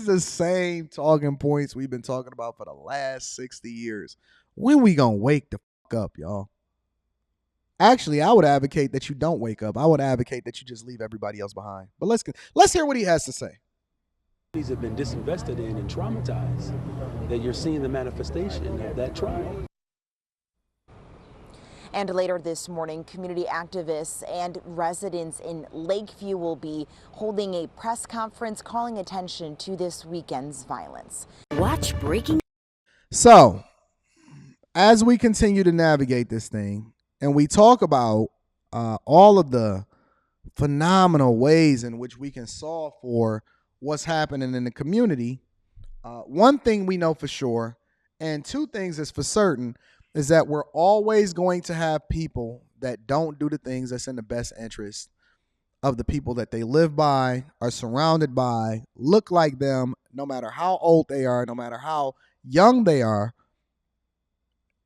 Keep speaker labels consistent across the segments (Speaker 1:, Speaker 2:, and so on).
Speaker 1: is the same talking points we've been talking about for the last 60 years. When we gonna wake the fuck up, y'all? Actually, I would advocate that you don't wake up. I would advocate that you just leave everybody else behind. But let's hear what he has to say.
Speaker 2: These have been disinvested in and traumatized, that you're seeing the manifestation of that trauma.
Speaker 3: And later this morning, community activists and residents in Lakeview will be holding a press conference calling attention to this weekend's violence. Watch breaking.
Speaker 1: So, as we continue to navigate this thing, and we talk about all of the phenomenal ways in which we can solve for what's happening in the community, one thing we know for sure, and two things is for certain, is that we're always going to have people that don't do the things that's in the best interest of the people that they live by, are surrounded by, look like them, no matter how old they are, no matter how young they are,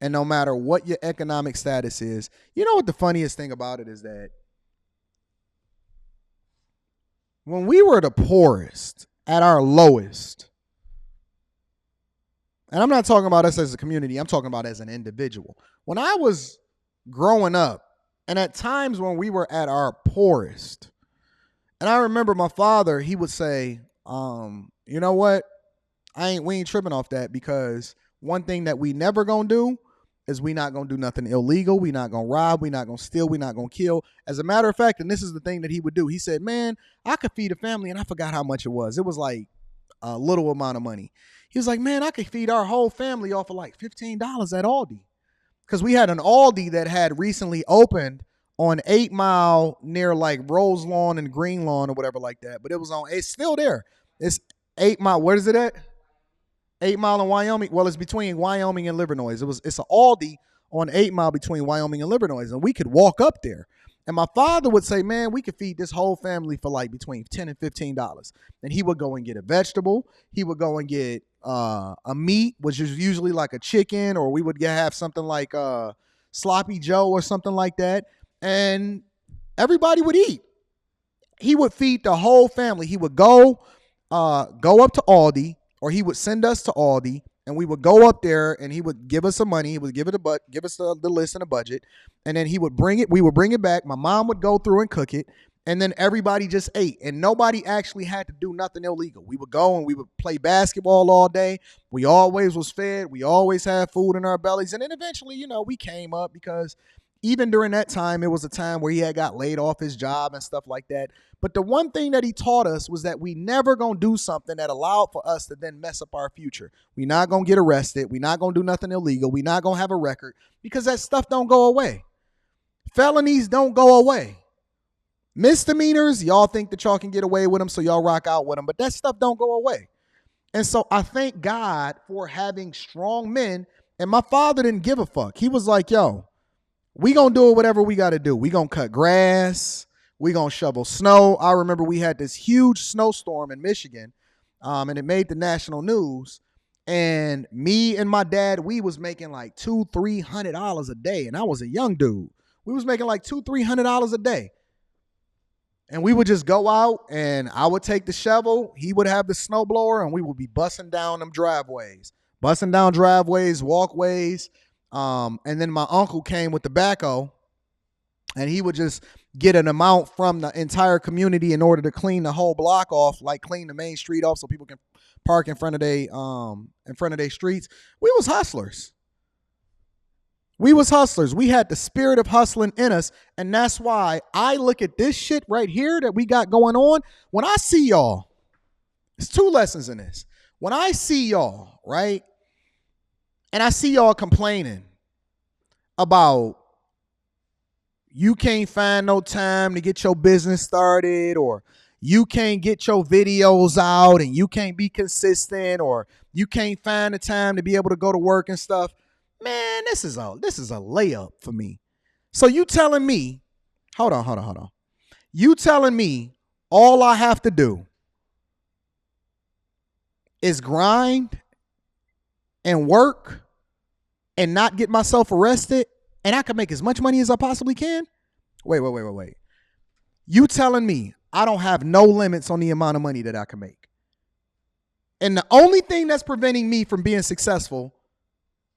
Speaker 1: and no matter what your economic status is. You know what the funniest thing about it is that when we were the poorest, at our lowest, and I'm not talking about us as a community, I'm talking about as an individual. When I was growing up, and at times when we were at our poorest, and I remember my father, he would say, you know what? We ain't tripping off that, because one thing that we never gonna do is we not gonna do nothing illegal. We not gonna rob. We not gonna steal. We not gonna kill. As a matter of fact, and this is the thing that he would do. He said, man, I could feed a family, and I forgot how much it was. It was like a little amount of money. He was like, man, I could feed our whole family off of like $15 at Aldi. Because we had an Aldi that had recently opened on 8 Mile near like Rose Lawn and Green Lawn or whatever like that. But it's still there. It's 8 Mile. Where is it at? 8 Mile in Wyoming. Well, it's between Wyoming and Livernois. It's an Aldi on 8 Mile between Wyoming and Livernois. And we could walk up there. And my father would say, man, we could feed this whole family for like between $10 and $15. And he would go and get a vegetable. He would go and get a meat, which is usually like a chicken, or we would have something like Sloppy Joe or something like that. And everybody would eat. He would feed the whole family. He would go up to Aldi, or he would send us to Aldi, and we would go up there, and he would give us some money. He would give us the list and a budget, and then he would bring it. We would bring it back. My mom would go through and cook it, and then everybody just ate, and nobody actually had to do nothing illegal. We would go and we would play basketball all day. We always was fed. We always had food in our bellies, and then eventually, we came up, because even during that time, it was a time where he had got laid off his job and stuff like that. But the one thing that he taught us was that we never going to do something that allowed for us to then mess up our future. We not going to get arrested. We not going to do nothing illegal. We not going to have a record, because that stuff don't go away. Felonies don't go away. Misdemeanors, y'all think that y'all can get away with them, so y'all rock out with them. But that stuff don't go away. And so I thank God for having strong men. And my father didn't give a fuck. He was like, yo, we gonna do whatever we gotta do. We gonna cut grass. We gonna shovel snow. I remember we had this huge snowstorm in Michigan, and it made the national news. And me and my dad, we was making like $200-300 a day, and I was a young dude. We was making like $200-300 a day, and we would just go out, and I would take the shovel. He would have the snowblower, and we would be busting down them driveways, walkways. And then my uncle came with the backhoe, and he would just get an amount from the entire community in order to clean the whole block off, like clean the main street off so people can park in front of their streets. We was hustlers. We had the spirit of hustling in us, and that's why I look at this shit right here that we got going on. When I see y'all, there's two lessons in this. When I see y'all, right, and I see y'all complaining about you can't find no time to get your business started, or you can't get your videos out, and you can't be consistent, or you can't find the time to be able to go to work and stuff, man, this is a layup for me. So you telling me, hold on. You telling me all I have to do is grind and work and not get myself arrested, and I can make as much money as I possibly can? Wait. You telling me I don't have no limits on the amount of money that I can make? And the only thing that's preventing me from being successful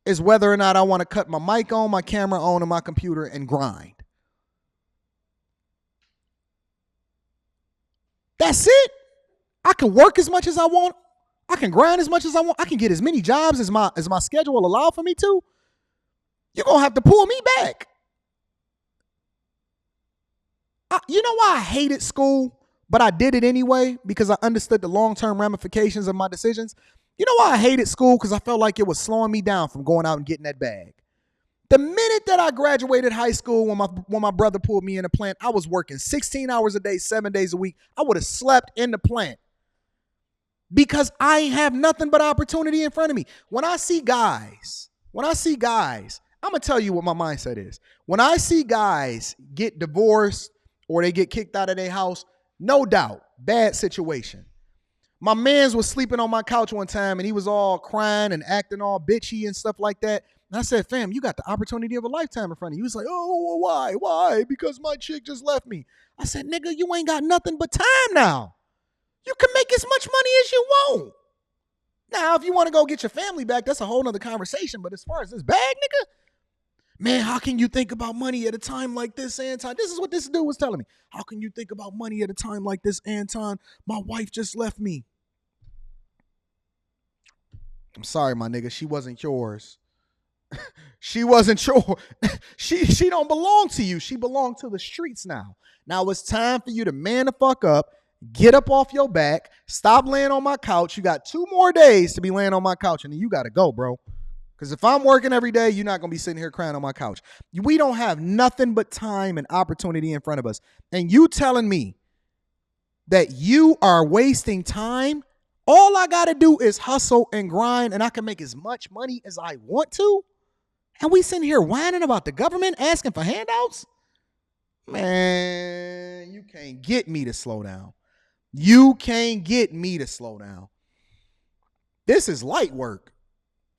Speaker 1: is whether or not I want to cut my mic on, my camera on, and my computer and grind. That's it. I can work as much as I want. I can grind as much as I want. I can get as many jobs as my schedule will allow for me to. You're going to have to pull me back. You know why I hated school, but I did it anyway? Because I understood the long-term ramifications of my decisions. You know why I hated school? Because I felt like it was slowing me down from going out and getting that bag. The minute that I graduated high school, when my brother pulled me in the plant, I was working 16 hours a day, 7 days a week. I would have slept in the plant because I have nothing but opportunity in front of me. When I see guys, I'm going to tell you what my mindset is. When I see guys get divorced or they get kicked out of their house, no doubt, bad situation. My mans was sleeping on my couch one time and he was all crying and acting all bitchy and stuff like that. And I said, fam, you got the opportunity of a lifetime in front of you. He was like, oh, why? Why? Because my chick just left me. I said, nigga, you ain't got nothing but time now. You can make as much money as you want. Now, if you want to go get your family back, that's a whole nother conversation. But as far as this bag, nigga, man, how can you think about money at a time like this, Anton? This is what this dude was telling me. How can you think about money at a time like this, Anton? My wife just left me. I'm sorry, my nigga. She wasn't yours. She wasn't yours. She don't belong to you. She belonged to the streets now. Now it's time for you to man the fuck up, get up off your back, stop laying on my couch. You got 2 more days to be laying on my couch, and then you got to go, bro. Because if I'm working every day, you're not going to be sitting here crying on my couch. We don't have nothing but time and opportunity in front of us. And you telling me that you are wasting time? All I got to do is hustle and grind, and I can make as much money as I want to? And we sitting here whining about the government, asking for handouts? Man, you can't get me to slow down. You can't get me to slow down. This is light work.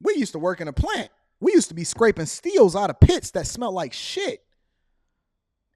Speaker 1: We used to work in a plant. We used to be scraping steels out of pits that smelled like shit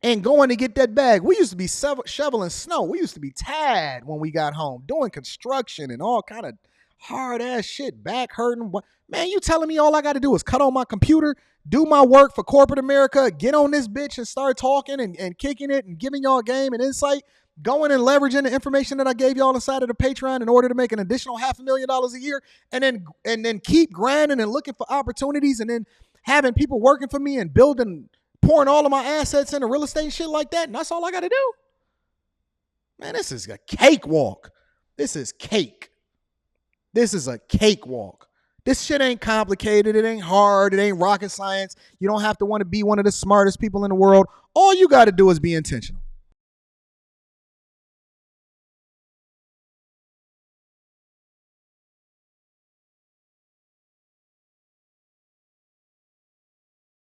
Speaker 1: and going to get that bag. We used to be shoveling snow. We used to be tired when we got home, doing construction and all kind of hard-ass shit, back hurting. Man, you telling me all I got to do is cut on my computer, do my work for corporate America, get on this bitch and start talking and kicking it and giving y'all game and insight, going and leveraging the information that I gave y'all inside of the Patreon in order to make an additional $500,000 a year, and then keep grinding and looking for opportunities, and then having people working for me and pouring all of my assets into real estate and shit like that, and that's all I got to do? Man, this is a cakewalk. This is cake. This is a cakewalk. This shit ain't complicated. It ain't hard. It ain't rocket science. You don't have to want to be one of the smartest people in the world. All you got to do is be intentional.